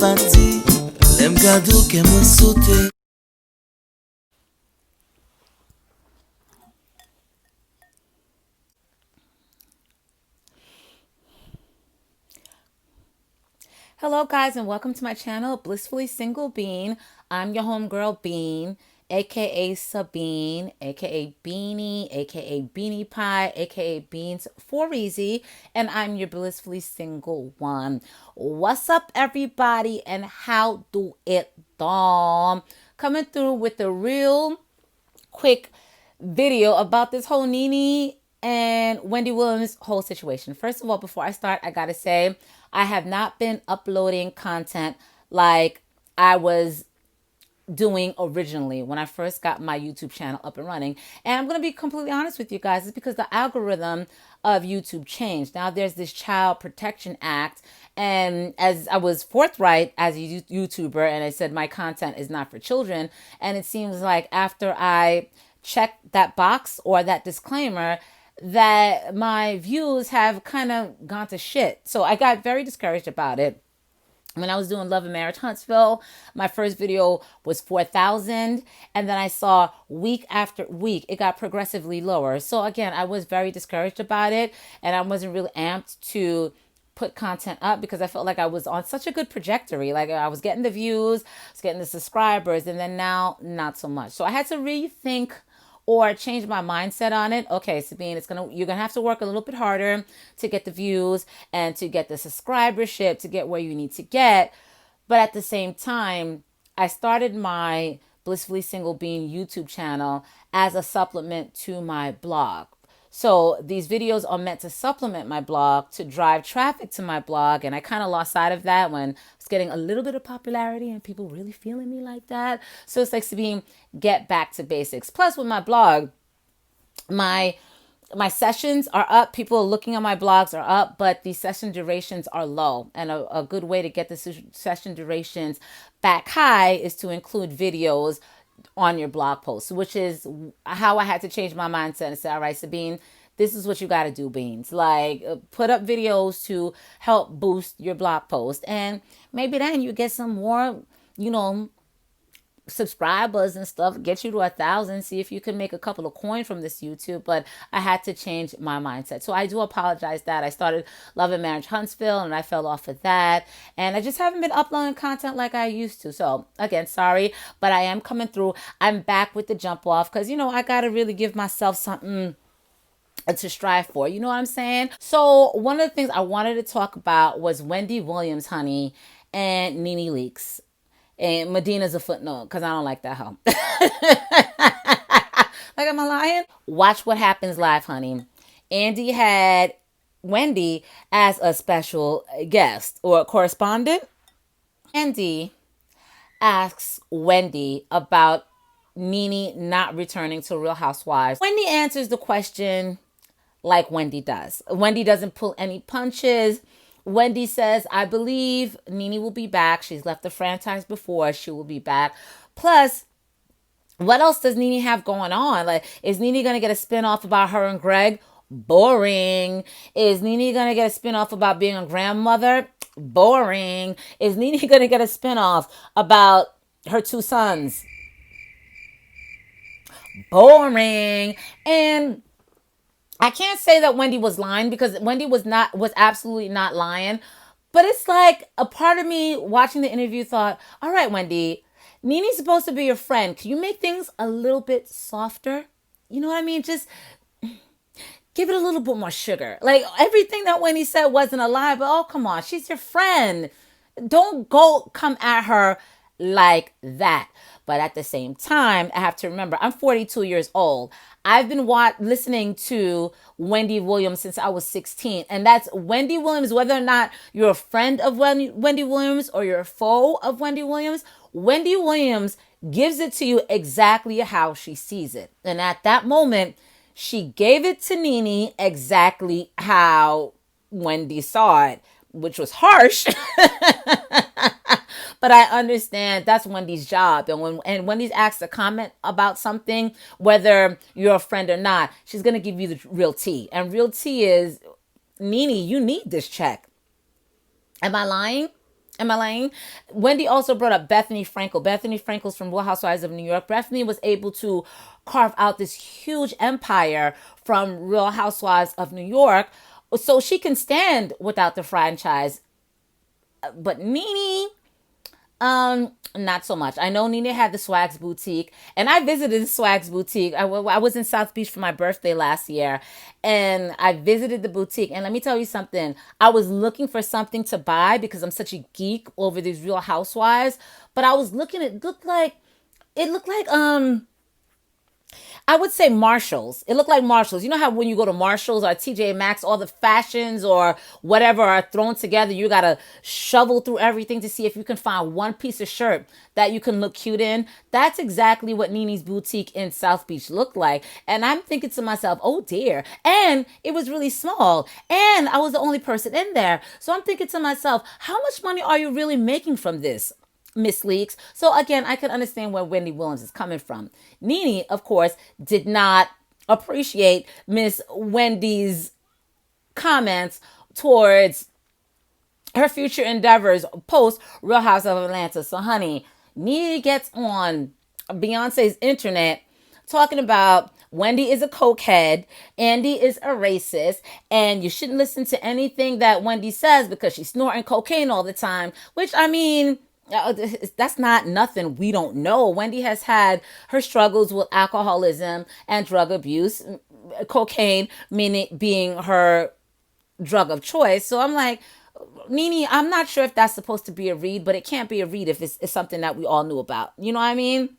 pati, lem gado ke mwen sote. Hello guys and welcome to my channel, Blissfully Single Bean. I'm your homegirl Bean, aka Sabine, aka Beanie, aka Beanie Pie, aka Beans for Easy, and I'm your blissfully single one. What's up everybody and how do it dom? Coming through with a real quick video about this whole Nene and Wendy Williams whole situation. First of all, before I start, I gotta say I have not been uploading content like I was doing originally when I first got my YouTube channel up and running. And I'm going to be completely honest with you guys. It's because the algorithm of YouTube changed. Now there's this Child Protection Act. And as I was forthright as a YouTuber and I said my content is not for children. And it seems like after I checked that box or that disclaimer, that my views have kind of gone to shit. So I got very discouraged about it. When I was doing Love and Marriage Huntsville, my first video was 4,000. And then I saw week after week, it got progressively lower. So again, I was very discouraged about it. And I wasn't really amped to put content up because I felt like I was on such a good trajectory. Like I was getting the views, I was getting the subscribers, and then now not so much. So I had to rethink or change my mindset on it. Okay, Sabine, you're gonna have to work a little bit harder to get the views and to get the subscribership to get where you need to get. But at the same time, I started my Blissfully Single Bean YouTube channel as a supplement to my blog. So these videos are meant to supplement my blog, to drive traffic to my blog. And I kind of lost sight of that when I was getting a little bit of popularity and people really feeling me like that. So it's like Sabine, get back to basics. Plus with my blog, my sessions are up. People looking at my blogs are up, but the session durations are low. And a good way to get the session durations back high is to include videos on your blog posts, which is how I had to change my mindset and say, all right, Sabine, this is what you got to do, Beans. Like, put up videos to help boost your blog post. And maybe then you get some more, subscribers and stuff, get you to 1,000, see if you can make a couple of coins from this YouTube. But I had to change my mindset. So I do apologize that I started Love and Marriage Huntsville and I fell off of that. And I just haven't been uploading content like I used to. So again, sorry, but I am coming through. I'm back with the jump off because, I got to really give myself something to strive for. You know what I'm saying? So one of the things I wanted to talk about was Wendy Williams, honey, and Nene Leakes. And Medina's a footnote because I don't like that hoe. Like, am I lying? Watch What Happens Live, honey. Andy had Wendy as a special guest or correspondent. Andy asks Wendy about Nene not returning to Real Housewives. Wendy answers the question like Wendy does. Wendy doesn't pull any punches. Wendy says, I believe Nene will be back. She's left the franchise before. She will be back. Plus, what else does Nene have going on? Like, is Nene going to get a spinoff about her and Greg? Boring. Is Nene going to get a spinoff about being a grandmother? Boring. Is Nene going to get a spinoff about her two sons? Boring. And I can't say that Wendy was lying because Wendy was absolutely not lying. But it's like a part of me watching the interview thought, all right, Wendy, Nene's supposed to be your friend. Can you make things a little bit softer? You know what I mean? Just give it a little bit more sugar. Like everything that Wendy said wasn't a lie, but oh, come on, she's your friend. Don't come at her like that. But at the same time, I have to remember, I'm 42 years old. I've been listening to Wendy Williams since I was 16. And that's Wendy Williams, whether or not you're a friend of Wendy Williams or you're a foe of Wendy Williams, Wendy Williams gives it to you exactly how she sees it. And at that moment, she gave it to Nene exactly how Wendy saw it, which was harsh. But I understand that's Wendy's job. And Wendy's asked to comment about something, whether you're a friend or not, she's going to give you the real tea. And real tea is, Nene, you need this check. Am I lying? Am I lying? Wendy also brought up Bethany Frankel. Bethany Frankel's from Real Housewives of New York. Bethany was able to carve out this huge empire from Real Housewives of New York, so she can stand without the franchise. But Nene, not so much. I know Nene had the Swags Boutique, and I visited the Swags Boutique. I was in South Beach for my birthday last year, and I visited the boutique. And let me tell you something. I was looking for something to buy because I'm such a geek over these Real Housewives. But I was looking. It looked like I would say Marshalls. It looked like Marshalls. You know how when you go to Marshalls or TJ Maxx, all the fashions or whatever are thrown together. You gotta shovel through everything to see if you can find one piece of shirt that you can look cute in. That's exactly what Nene's boutique in South Beach looked like. And I'm thinking to myself, oh dear. And it was really small. And I was the only person in there. So I'm thinking to myself, how much money are you really making from this, Miss Leaks? So again, I can understand where Wendy Williams is coming from. Nene, of course, did not appreciate Miss Wendy's comments towards her future endeavors post Real House of Atlanta. So honey, Nene gets on Beyonce's internet talking about Wendy is a cokehead, Andy is a racist, and you shouldn't listen to anything that Wendy says because she's snorting cocaine all the time, which I mean, that's not nothing we don't know. Wendy has had her struggles with alcoholism and drug abuse, cocaine meaning being her drug of choice. So I'm like, Nene, I'm not sure if that's supposed to be a read, but it can't be a read if it's something that we all knew about. You know what I mean?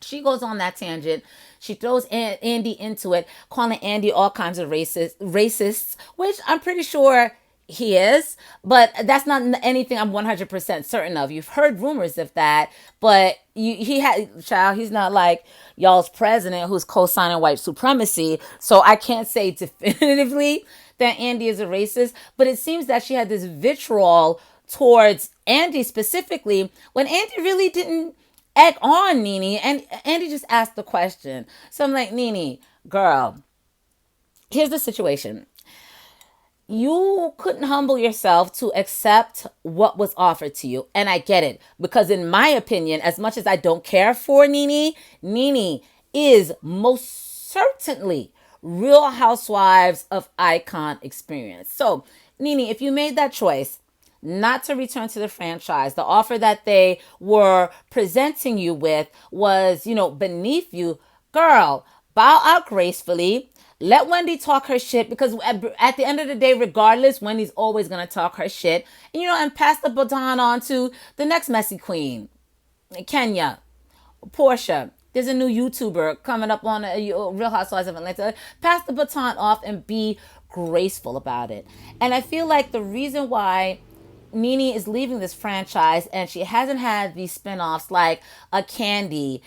She goes on that tangent. She throws Andy into it, calling Andy all kinds of racists, which I'm pretty sure he is, but that's not anything I'm 100% certain of. You've heard rumors of that, but he's not like y'all's president who's co-signing white supremacy. So I can't say definitively that Andy is a racist, but it seems that she had this vitriol towards Andy specifically when Andy really didn't egg on Nene, and Andy just asked the question. So I'm like, Nene, girl, here's the situation. You couldn't humble yourself to accept what was offered to you. And I get it. Because in my opinion, as much as I don't care for Nene, Nene is most certainly Real Housewives of Icon experience. So, Nene, if you made that choice not to return to the franchise, the offer that they were presenting you with was, beneath you, girl, bow out gracefully. Let Wendy talk her shit because at the end of the day, regardless, Wendy's always going to talk her shit. And pass the baton on to the next messy queen, Kenya, Portia. There's a new YouTuber coming up on Real Housewives of Atlanta. Pass the baton off and be graceful about it. And I feel like the reason why Nene is leaving this franchise and she hasn't had these spinoffs like a Candy,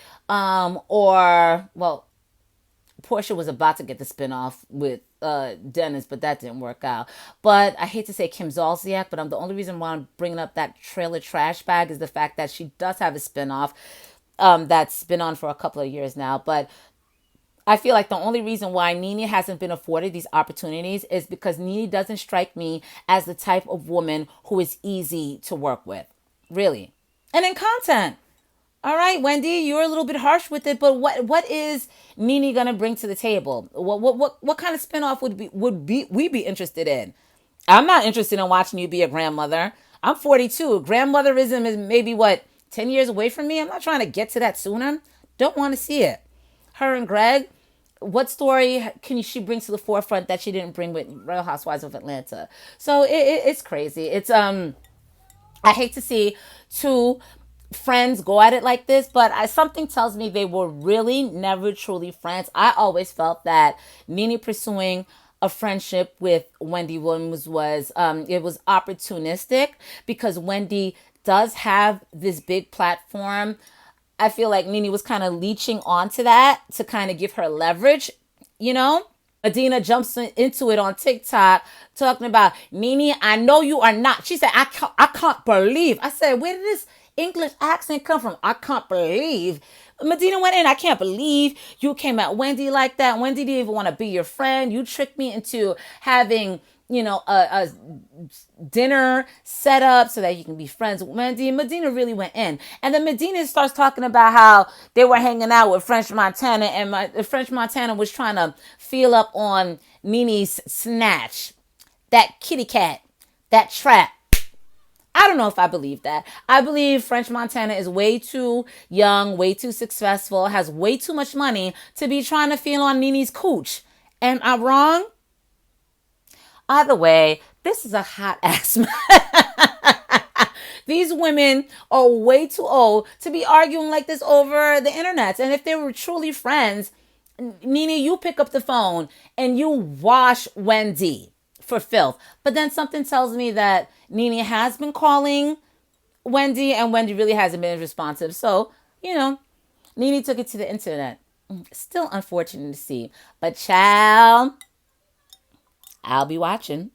Portia was about to get the spinoff with Dennis, but that didn't work out. But I hate to say Kim Zolciak, but the only reason why I'm bringing up that trailer trash bag is the fact that she does have a spinoff that's been on for a couple of years now. But I feel like the only reason why Nene hasn't been afforded these opportunities is because Nene doesn't strike me as the type of woman who is easy to work with. Really. And in content. All right, Wendy, you're a little bit harsh with it, but what is Nene gonna bring to the table? What kind of spinoff we be interested in? I'm not interested in watching you be a grandmother. I'm 42. Grandmotherism is maybe 10 years away from me. I'm not trying to get to that sooner. Don't want to see it. Her and Greg, what story can she bring to the forefront that she didn't bring with Real Housewives of Atlanta? So it's crazy. It's I hate to see two friends go at it like this, but something tells me they were really never truly friends. I always felt that Nene pursuing a friendship with Wendy Williams was it was opportunistic because Wendy does have this big platform. I feel like Nene was kind of leeching onto that to kind of give her leverage, Adina jumps into it on TikTok talking about, Nene, I know you are not. She said, I can't believe. I said, where did this English accent come from? I can't believe. Medina went in, I can't believe you came at Wendy like that. Wendy didn't even want to be your friend. You tricked me into having a dinner set up so that you can be friends with Wendy. And Medina really went in. And then Medina starts talking about how they were hanging out with French Montana, and French Montana was trying to feel up on Nene's snatch. That kitty cat, that trap. I don't know if I believe that. I believe French Montana is way too young, way too successful, has way too much money to be trying to feel on Nene's cooch. Am I wrong? Either way, this is a hot ass. These women are way too old to be arguing like this over the internet. And if they were truly friends, Nene, you pick up the phone and you wash Wendy for filth. But then something tells me that Nene has been calling Wendy and Wendy really hasn't been responsive. So, Nene took it to the internet. Still unfortunate to see. But child, I'll be watching.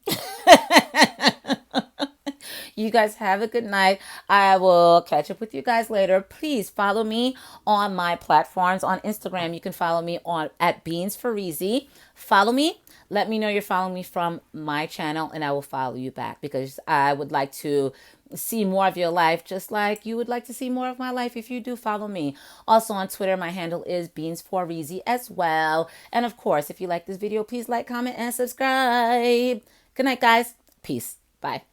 You guys have a good night. I will catch up with you guys later. Please follow me on my platforms. On Instagram, you can follow me at Beans for Easy. Follow me. Let me know you're following me from my channel, and I will follow you back because I would like to see more of your life, just like you would like to see more of my life if you do follow me. Also on Twitter, my handle is Beans4Easy as well. And of course, if you like this video, please like, comment, and subscribe. Good night, guys. Peace. Bye.